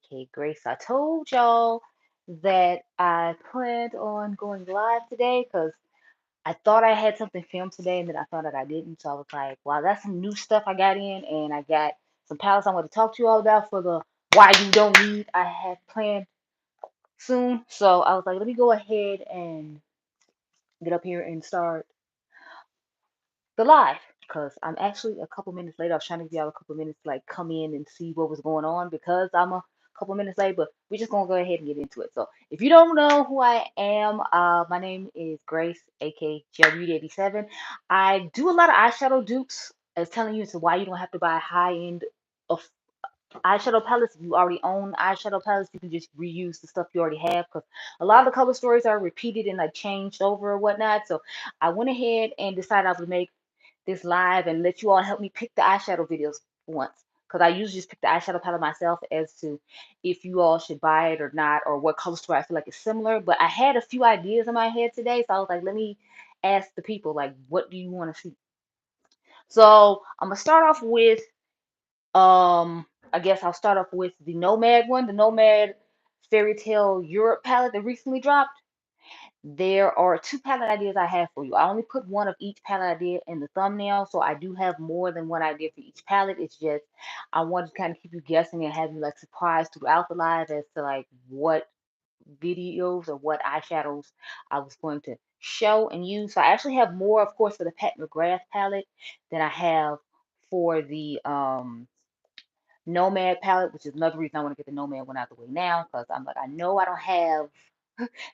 aka Grace. I told y'all that I planned on going live today because I thought I had something filmed today and then I found out I didn't. So I was like, wow, that's some new stuff I got in, and I got some palettes I want to talk to you all about for the Why You Don't Need I have planned soon. So I was like, let me go ahead and get up here and start the live because I'm actually a couple minutes late. I was trying to give y'all a couple minutes to like come in and see what was going on because I'm a couple minutes late, but we're just gonna go ahead and get into it. So if you don't know who I am, my name is Grace, aka Gelbeauty-87. I do a lot of eyeshadow dupes. As telling you, so why you don't have to buy high end of eyeshadow palettes. If you already own eyeshadow palettes, you can just reuse the stuff you already have because a lot of the color stories are repeated and like changed over or whatnot. So I went ahead and decided I would make this live and let you all help me pick the eyeshadow videos once. Because I usually just pick the eyeshadow palette myself as to if you all should buy it or not, or what color story I feel like is similar. But I had a few ideas in my head today, so I was like, let me ask the people, like, what do you want to see? So I'm gonna start off with I guess I'll start off with the Nomad one, the Nomad Fairy Tale Europe palette that recently dropped. There are two palette ideas I have for you. I only put one of each palette idea in the thumbnail, so I do have more than one idea for each palette. It's just I wanted to kind of keep you guessing and have you like surprised throughout the live as to like what videos or what eyeshadows I was going to show and use. So I actually have more, of course, for the Pat McGrath palette than I have for the Nomad palette, which is another reason I want to get the Nomad one out of the way now because I'm like, I know I don't have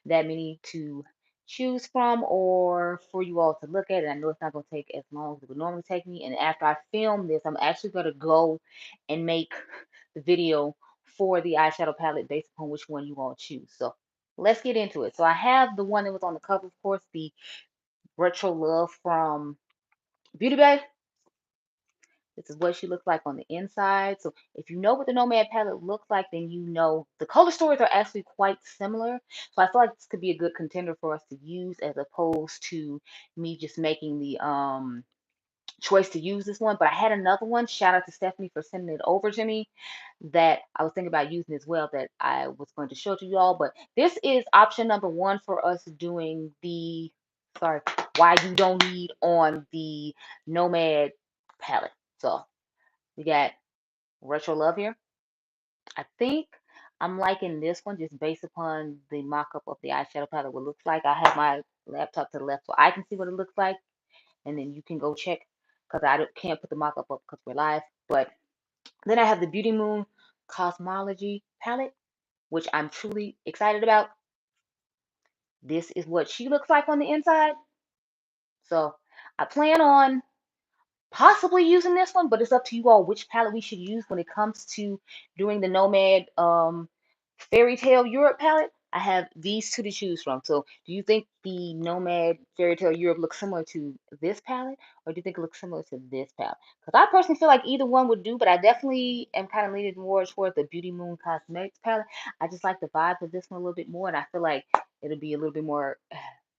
that many to choose from or for you all to look at. And I know it's not going to take as long as it would normally take me. And after I film this, I'm actually going to go and make the video for the eyeshadow palette based upon which one you all choose. So let's get into it. So I have the one that was on the cover, of course, the Retro Love from Beauty Bay. This is what she looks like on the inside. So if you know what the Nomad palette looks like, then you know the color stories are actually quite similar. So I feel like this could be a good contender for us to use as opposed to me just making the choice to use this one. But I had another one. Shout out to Stephanie for sending it over to me that I was thinking about using as well that I was going to show to you all. But this is option number one for us doing the, sorry, why you don't need on the Nomad palette. So we got Retro Love here. I think I'm liking this one just based upon the mock-up of the eyeshadow palette, what it looks like. I have my laptop to the left so I can see what it looks like, and then you can go check because can't put the mock-up up because we're live. But then I have the Beauty Moon Cosmology palette, which I'm truly excited about. This is what she looks like on the inside. So I plan on possibly using this one, but it's up to you all which palette we should use when it comes to doing the Nomad Fairy Tale Europe palette. I have these two to choose from. So do you think the Nomad Fairy Tale Europe looks similar to this palette, or do you think it looks similar to this palette? Because I personally feel like either one would do, but I definitely am kind of leaning more towards the Beauty Moon Cosmetics palette. I just like the vibe of this one a little bit more, and I feel like it'll be a little bit more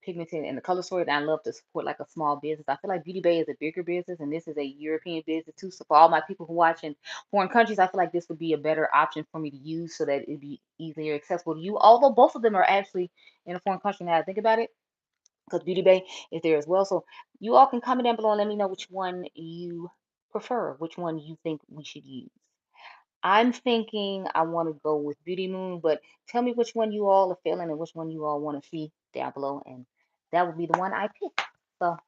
pigmented in the color story, and I love to support like a small business. I feel like Beauty Bay is a bigger business and this is a European business too. So for all my people who watch in foreign countries, I feel like this would be a better option for me to use so that it'd be easier accessible to you. Although both of them are actually in a foreign country now I think about it, because Beauty Bay is there as well. So you all can comment down below and let me know which one you prefer, which one you think we should use. I'm thinking I want to go with Beauty Moon, but tell me which one you all are feeling and which one you all want to see down below, and that would be the one I pick. So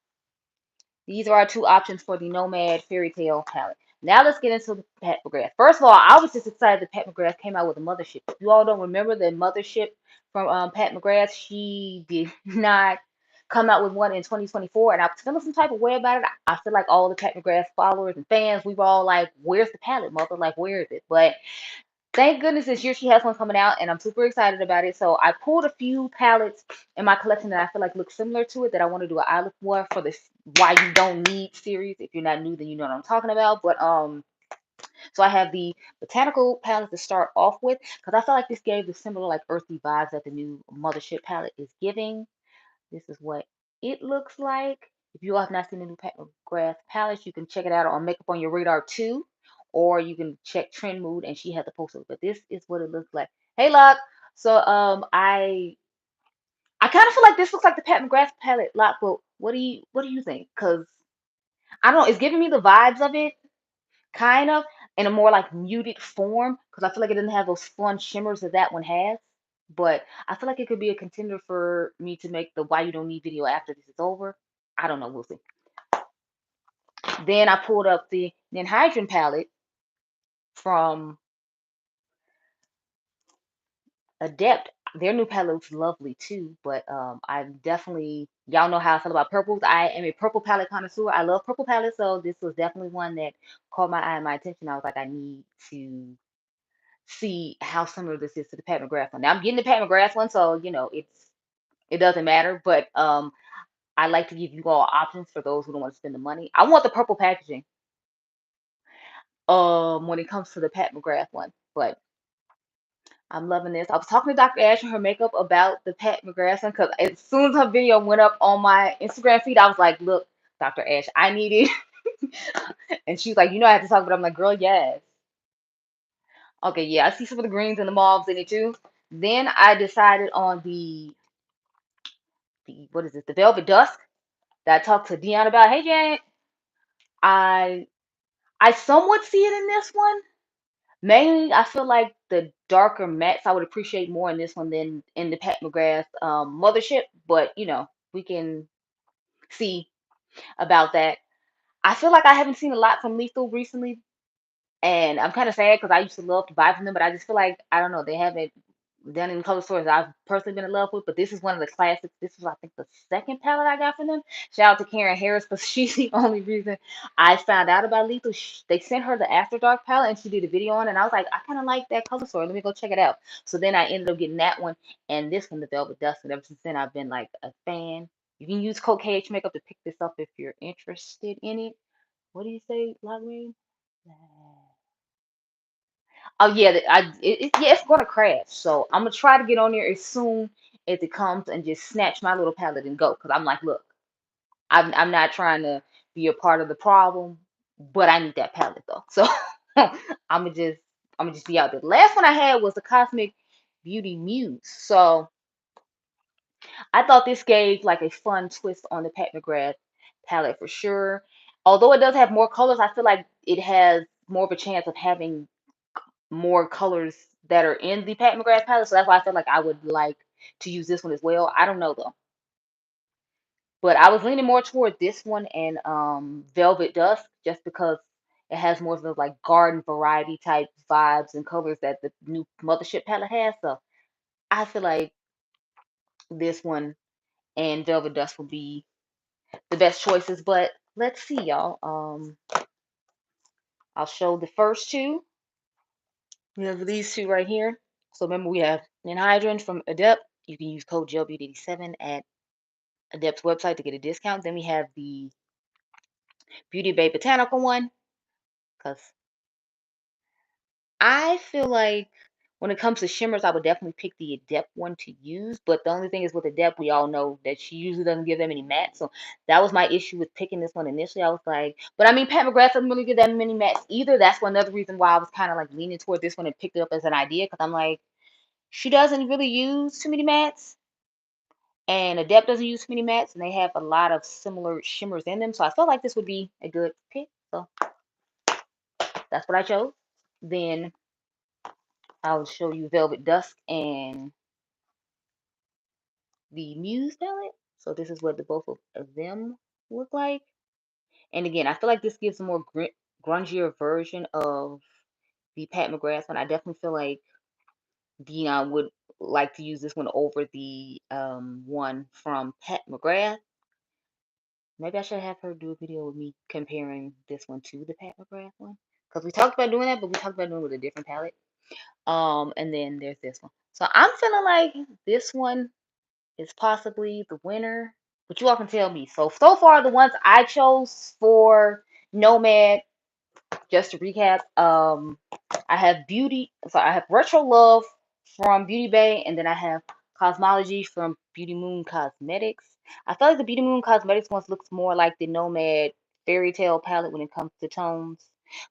these are our two options for the Nomad Fairy Tale palette. Now let's get into the Pat McGrath. First of all, I was just excited that Pat McGrath came out with a mothership. If you all don't remember the mothership from Pat McGrath, she did not come out with one in 2024, and I was feeling some type of way about it. I feel like all the Pat McGrath followers and fans, we were all like, "Where's the palette, mother? Like, where is it?" But thank goodness this year she has one coming out, and I'm super excited about it. So I pulled a few palettes in my collection that I feel like look similar to it that I want to do an eye look for the Why You Don't Need series. If you're not new, then you know what I'm talking about. But so I have the botanical palette to start off with because I feel like this gave the similar like earthy vibes that the new Mothership palette is giving. This is what it looks like. If you all have not seen the new Pat McGrath palette, you can check it out on Makeup on Your Radar 2 or you can check Trend Mood, and she has a post it. But this is what it looks like. Hey, Lock. So I kind of feel like this looks like the Pat McGrath palette, Lock. But what do you think? Because I don't know, it's giving me the vibes of it, kind of, in a more like muted form. Because I feel like it doesn't have those fun shimmers that that one has. But I feel like it could be a contender for me to make the Why You Don't Need video after this is over. I don't know. We'll see. Then I pulled up the Ninhydrin palette from Adept. Their new palette looks lovely too, but I definitely, y'all know how I feel about purples. I am a purple palette connoisseur. I love purple palettes, so this was definitely one that caught my eye and my attention. I was like, I need to see how similar this is to the Pat McGrath one. Now I'm getting the Pat McGrath one, so you know it doesn't matter. But I like to give you all options for those who don't want to spend the money. I want the purple packaging when it comes to the Pat McGrath one, but I'm loving this. I was talking to Dr. Ash and her makeup about the Pat McGrath one because as soon as her video went up on my Instagram feed, I was like, look, Dr. Ash, I need it. And she's like, you know, I have to talk about it. I'm like, girl, yes. Okay, yeah, I see some of the greens and the mauves in it too. Then I decided on the what is this? The Velvet Dusk that I talked to Dion about. Hey, Janet. I I somewhat see it in this one. Mainly, I feel like the darker mattes I would appreciate more in this one than in the Pat McGrath Mothership, but you know, we can see about that. I feel like I haven't seen a lot from Lethal recently, and I'm kind of sad because I used to love to buy from them, but I just feel like I don't know, they haven't done in color stores that I've personally been in love with. But this is one of the classics. This was, I think, the second palette I got from them. Shout out to Karen Harris because she's the only reason I found out about Lethal. They sent her the After Dark palette and she did a video on it. And I was like, I kind of like that color story. Let me go check it out. So then I ended up getting that one and this one, the Velvet Dust. And ever since then, I've been like a fan. You can use code KH Makeup to pick this up if you're interested in it. What do you say, Logman? Oh yeah, yeah, it's gonna crash. So I'm gonna try to get on there as soon as it comes and just snatch my little palette and go. Cause I'm like, look, I'm not trying to be a part of the problem, but I need that palette though. So I'm gonna just be out there. The last one I had was the Cosmic Beauty Muse. So I thought this gave like a fun twist on the Pat McGrath palette for sure. Although it does have more colors, I feel like it has more of a chance of having more colors that are in the Pat McGrath palette. So that's why I feel like I would like to use this one as well. I don't know though. But I was leaning more toward this one and Velvet Dusk just because it has more of those like garden variety type vibes and colors that the new Mothership palette has. So I feel like this one and Velvet Dusk will be the best choices. But let's see, y'all. I'll show the first two. We have these two right here. So remember, we have Ninhydrin from Adept. You can use code Gelbeauty87 at Adept's website to get a discount. Then we have the Beauty Bay Botanical one, because I feel like when it comes to shimmers, I would definitely pick the Adept one to use. But the only thing is with Adept, we all know that she usually doesn't give that many mattes. So that was my issue with picking this one initially. I was like, but I mean, Pat McGrath doesn't really give that many mattes either. That's one other reason why I was kind of like leaning toward this one and picked it up as an idea because I'm like, she doesn't really use too many mattes. And Adept doesn't use too many mattes, and they have a lot of similar shimmers in them. So I felt like this would be a good pick. So that's what I chose. Then I'll show you Velvet Dusk and the Muse palette. So this is what the both of them look like. And again, I feel like this gives a more grungier version of the Pat McGrath one. I definitely feel like Dion would like to use this one over the one from Pat McGrath. Maybe I should have her do a video with me comparing this one to the Pat McGrath one. Because we talked about doing that, but we talked about doing it with a different palette. And then there's this one. So I'm feeling like this one is possibly the winner. But you all can tell me. So far the ones I chose for Nomad, just to recap, I have I have Retro Love from Beauty Bay, and then I have Cosmology from Beauty Moon Cosmetics. I feel like the Beauty Moon Cosmetics ones looks more like the Nomad Fairy Tale palette when it comes to tones.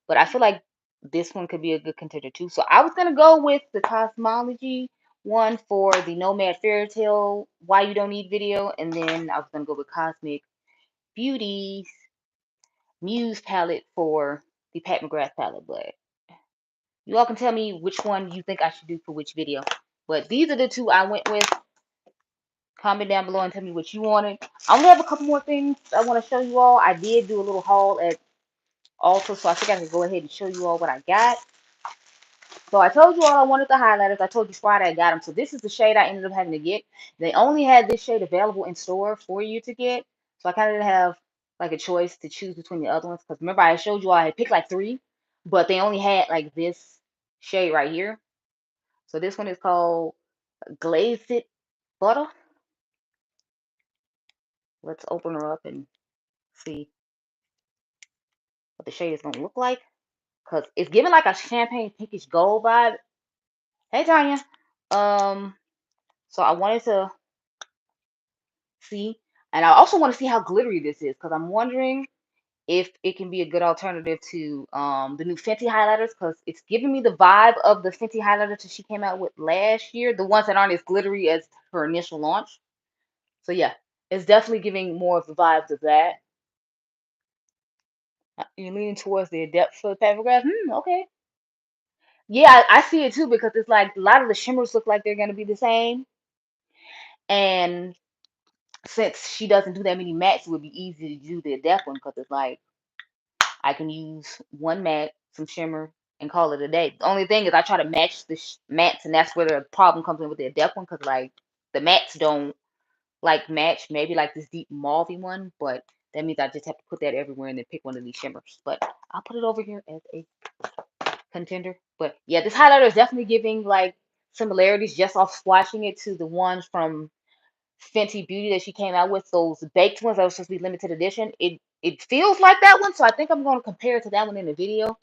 But I feel like this one could be a good contender too. So I was gonna go with the Cosmology one for the Nomad Fairy Tale Why You Don't Need video, and then I was gonna go with Cosmic Beauty's Muse palette for the Pat McGrath palette. But you all can tell me which one you think I should do for which video. But these are the two I went with. Comment down below and tell me what you wanted. I only have a couple more things I want to show you all. I did do a little haul at Ulta, so I think I can go ahead and show you all what I got. So I told you all I wanted the highlighters. I told you Friday I got them. So this is the shade I ended up having to get. They only had this shade available in store for you to get. So I kind of didn't have like a choice to choose between the other ones. Because remember I showed you all I had picked like 3. But they only had like this shade right here. So this one is called Glazed Butter. Let's open her up and see what the shade is going to look like. Because it's giving like a champagne pinkish gold vibe. Hey, Tanya. So I wanted to see, and I also want to see how glittery this is, because I'm wondering if it can be a good alternative to the new Fenty highlighters, because it's giving me the vibe of the Fenty highlighters that she came out with last year, the ones that aren't as glittery as her initial launch. So yeah, it's definitely giving more of the vibes of that. You're leaning towards the Adept for the Pat McGrath. Okay. Yeah, I see it too, because it's like a lot of the shimmers look like they're going to be the same. And since she doesn't do that many mattes, it would be easy to do the Adept one, because it's like I can use one matte, some shimmer, and call it a day. The only thing is I try to match the mattes, and that's where the problem comes in with the Adept one, because like the mattes don't like match. Maybe like this deep mauvey one, but that means I just have to put that everywhere and then pick one of these shimmers. But I'll put it over here as a contender. But yeah, this highlighter is definitely giving like similarities just off swatching it to the ones from Fenty Beauty that she came out with, those baked ones that was supposed to be limited edition. It feels like that one, so I think I'm going to compare it to that one in the video.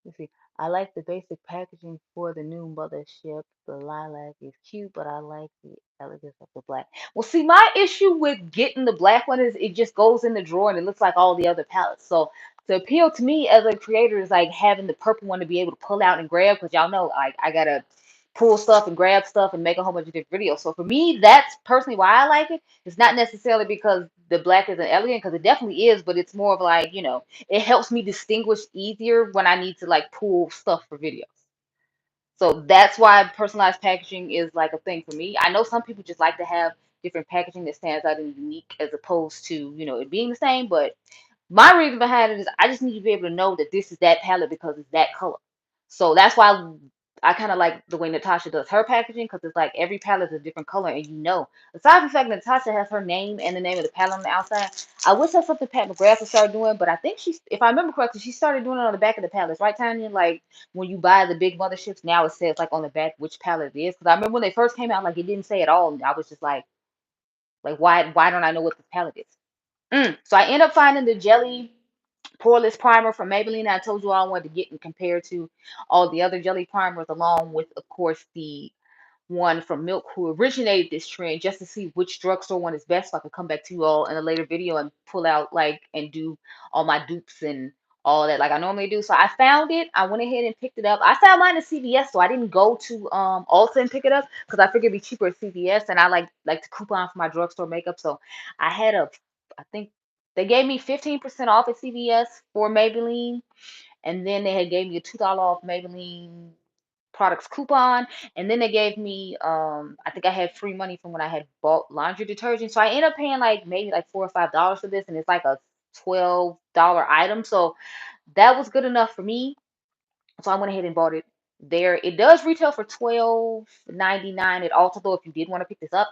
Let's see. I like the basic packaging for the new mothership. The lilac is cute, but I like the elegance of the black. Well, see, my issue with getting the black one is it just goes in the drawer and it looks like all the other palettes. So to appeal to me as a creator is like having the purple one to be able to pull out and grab, because y'all know like I gotta pull stuff and grab stuff and make a whole bunch of different videos. So for me, that's personally why I like it. It's not necessarily because the black is an elegant, because it definitely is, but it's more of like, it helps me distinguish easier when I need to like pull stuff for videos. So that's why personalized packaging is like a thing for me. I know some people just like to have different packaging that stands out and unique as opposed to, it being the same. But my reason behind it is I just need to be able to know that this is that palette because it's that color. So that's why I kind of like the way Natasha does her packaging, because it's like every palette is a different color, and aside from the fact that Natasha has her name and the name of the palette on the outside, I wish that's something Pat McGrath would start doing, but I think if I remember correctly, she started doing it on the back of the palettes, right, Tanya? Like when you buy the big motherships, now it says like on the back which palette it is. Because I remember when they first came out, like it didn't say at all, and I was just like why don't I know what this palette is? So I end up finding the Jelly Poreless Primer from Maybelline. I told you all I wanted to get and compare to all the other jelly primers, along with, of course, the one from Milk, who originated this trend, just to see which drugstore one is best, so I can come back to you all in a later video and pull out like and do all my dupes and all that like I normally do. So I found it. I went ahead and picked it up. I found mine at CVS, so I didn't go to Ulta and pick it up because I figured it'd be cheaper at CVS, and I like to coupon for my drugstore makeup. So I had I think they gave me 15% off at CVS for Maybelline, and then they had gave me a $2 off Maybelline products coupon, and then they gave me I think I had free money from when I had bought laundry detergent. So I ended up paying like maybe like $4 or $5 for this, and it's like a $12 item. So that was good enough for me. So I went ahead and bought it there. It does retail for $12.99 at Ulta though, if you did want to pick this up.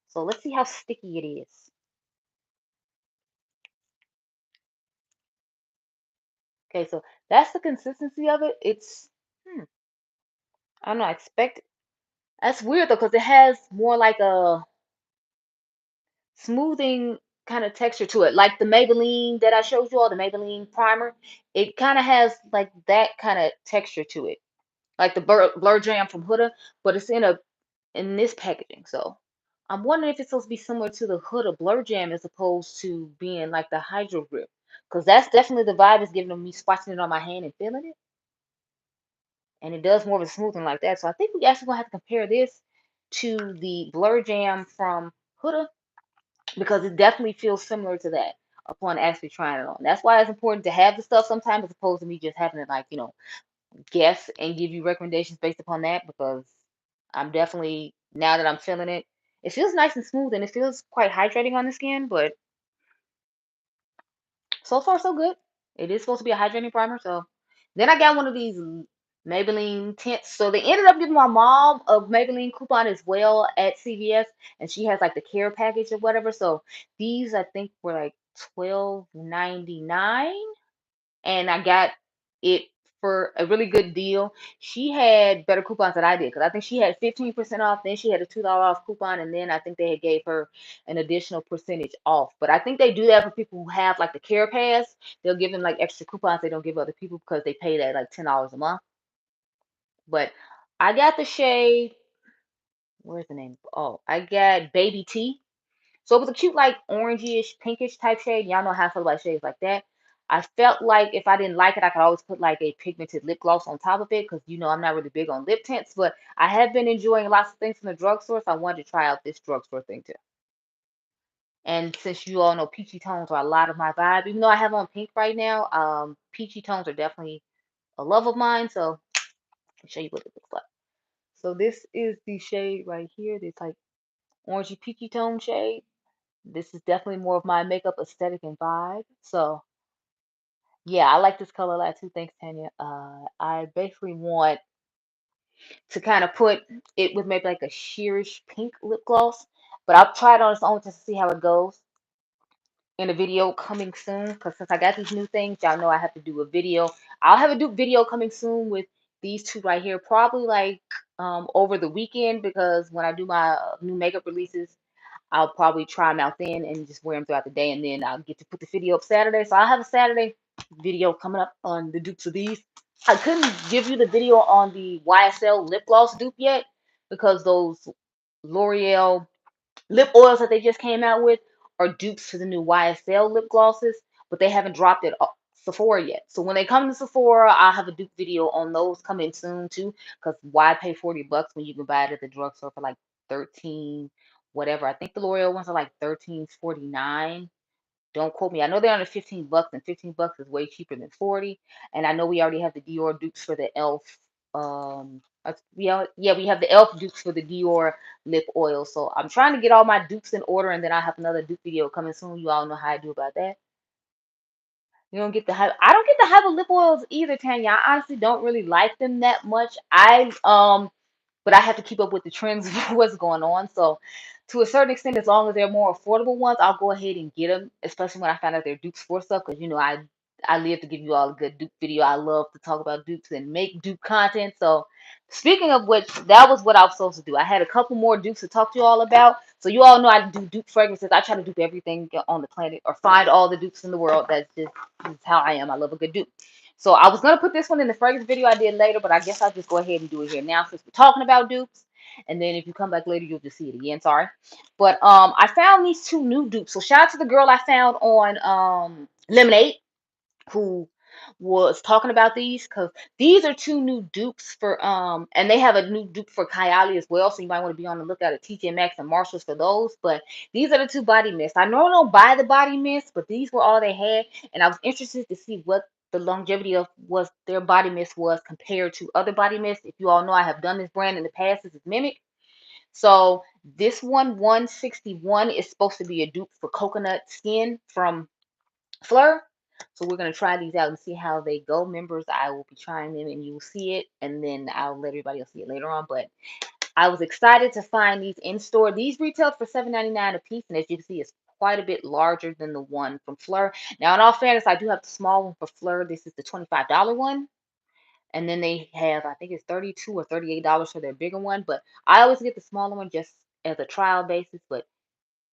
So let's see how sticky it is. Okay, so that's the consistency of it. It's I don't know, I expect that's weird though, because it has more like a smoothing kind of texture to it. Like the Maybelline that I showed you all, the Maybelline primer, it kind of has like that kind of texture to it. Like the Blur Jam from Huda, but it's in this packaging. So I'm wondering if it's supposed to be similar to the Huda Blur Jam as opposed to being like the Hydro Grip. Because that's definitely the vibe it's giving me, swatching it on my hand and feeling it. and it does more of a smoothing like that. So I think we actually gonna have to compare this to the Blur Jam from Huda, because it definitely feels similar to that upon actually trying it on. That's why it's important to have the stuff sometimes, as opposed to me just having to, like, guess and give you recommendations based upon that, because I'm definitely, now that I'm feeling it, it feels nice and smooth and it feels quite hydrating on the skin, but so far so good. It is supposed to be a hydrating primer. So then I got one of these Maybelline tints. So they ended up giving my mom a Maybelline coupon as well at CVS, and she has like the care package or whatever. So these I think were like 12.99, and I got it for a really good deal. She had better coupons than I did, because I think she had 15% off, then she had a $2 off coupon, and then I think they had gave her an additional percentage off. But I think they do that for people who have like the Care Pass. They'll give them like extra coupons they don't give other people, because they pay that like $10 a month. But I got the shade, where's the name? Oh, I got Baby T. So it was a cute, like, orangey-ish, pinkish type shade. Y'all know how I feel about shades like that. I felt like if I didn't like it, I could always put like a pigmented lip gloss on top of it, because I'm not really big on lip tints, but I have been enjoying lots of things from the drugstore, so I wanted to try out this drugstore thing too. And since you all know peachy tones are a lot of my vibe, even though I have on pink right now, peachy tones are definitely a love of mine. So I'll show you what it looks like. So this is the shade right here, this like orangey peachy tone shade. This is definitely more of my makeup aesthetic and vibe. So yeah, I like this color a lot too. Thanks, Tanya. I basically want to kind of put it with maybe like a sheerish pink lip gloss, but I'll try it on its own just to see how it goes in a video coming soon. Because since I got these new things, y'all know I have to do a video. I'll have a video coming soon with these two right here, probably like over the weekend, because when I do my new makeup releases, I'll probably try them out then and just wear them throughout the day, and then I'll get to put the video up Saturday. So I'll have a Saturday video coming up on the dupes of these. I couldn't give you the video on the YSL lip gloss dupe yet, because those L'Oreal lip oils that they just came out with are dupes to the new YSL lip glosses, but they haven't dropped it at Sephora yet. So when they come to Sephora, I'll have a dupe video on those coming soon too. Because why pay $40 when you can buy it at the drugstore for like 13, whatever. I think the L'Oreal ones are like 13.49. Don't quote me. I know they're under $15, and $15 is way cheaper than 40. And I know we already have the Dior dupes for the e.l.f. Yeah, we have the e.l.f. dupes for the Dior lip oil. So I'm trying to get all my dupes in order, and then I have another dupe video coming soon. You all know how I do about that. You don't get the hype. I don't get the hype of lip oils either, Tanya. I honestly don't really like them that much. But I have to keep up with the trends of what's going on. So to a certain extent, as long as they're more affordable ones, I'll go ahead and get them, especially when I find out they're dupes for stuff, because I live to give you all a good dupe video. I love to talk about dupes and make dupe content. So speaking of which, that was what I was supposed to do. I had a couple more dupes to talk to you all about. So you all know I do dupe fragrances. I try to dupe everything on the planet, or find all the dupes in the world. That's how I am. I love a good dupe. So I was gonna put this one in the fragrance video I did later, but I guess I'll just go ahead and do it here now, since we're talking about dupes. And then if you come back later, you'll just see it again. Sorry. But I found these two new dupes. So shout out to the girl I found on Lemonade, who was talking about these, because these are two new dupes for and they have a new dupe for Kylie as well, so you might want to be on the lookout at TJ Maxx and Marshalls for those. But these are the two body mists. I normally don't buy the body mist, but these were all they had, and I was interested to see what the longevity of was their body mist was compared to other body mists. If you all know, I have done this brand in the past. This is Mimic. So this one 161 is supposed to be a dupe for Coconut Skin from Fleur. So we're going to try these out and see how they go. Members, I will be trying them and you will see it, and then I'll let everybody else see it later on. But I was excited to find these in store. These retailed for $7.99 a piece, and as you can see, it's quite a bit larger than the one from Fleur. Now, in all fairness, I do have the small one for Fleur. This is the $25 one. And then they have, I think it's $32 or $38 for their bigger one. But I always get the smaller one just as a trial basis. But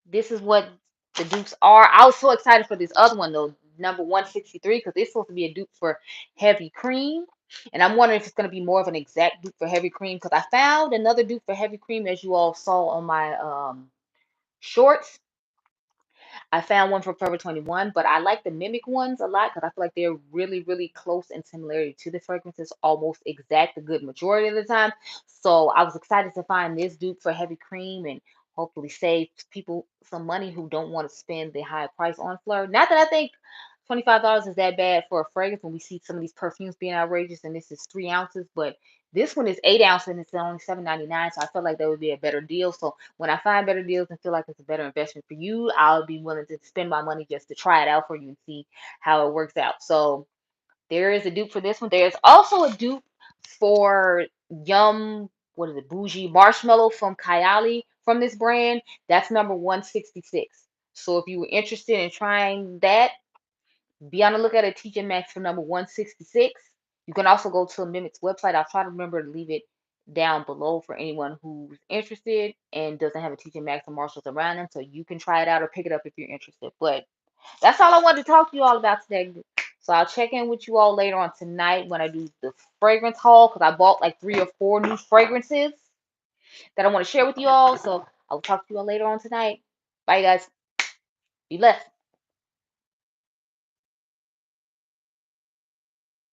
this is what the dupes are. I was so excited for this other one though, number 163, because it's supposed to be a dupe for Heavy Cream. And I'm wondering if it's going to be more of an exact dupe for Heavy Cream, because I found another dupe for Heavy Cream, as you all saw on my shorts. I found one from Forever 21, but I like the Mimic ones a lot because I feel like they're really, really close in similarity to the fragrances, almost exact a good majority of the time. So I was excited to find this dupe for heavy cream and hopefully save people some money who don't want to spend the high price on Fleur. Not that I think $25 is that bad for a fragrance when we see some of these perfumes being outrageous, and this is 3 ounces, but this one is 8 ounces and it's only $7.99. So I feel like that would be a better deal. So when I find better deals and feel like it's a better investment for you, I'll be willing to spend my money just to try it out for you and see how it works out. So there is a dupe for this one. There's also a dupe for Yum, what is it, Bougie Marshmallow from Kylie from this brand. That's number 166. So if you were interested in trying that, be on the lookout at TJ Maxx for number 166. You can also go to Mimic's website. I'll try to remember to leave it down below for anyone who's interested and doesn't have a TJ Maxx or Marshalls around them, so you can try it out or pick it up if you're interested. But that's all I wanted to talk to you all about today. So I'll check in with you all later on tonight when I do the fragrance haul, because I bought like 3 or 4 new fragrances that I want to share with you all. So I'll talk to you all later on tonight. Bye, guys. Be blessed.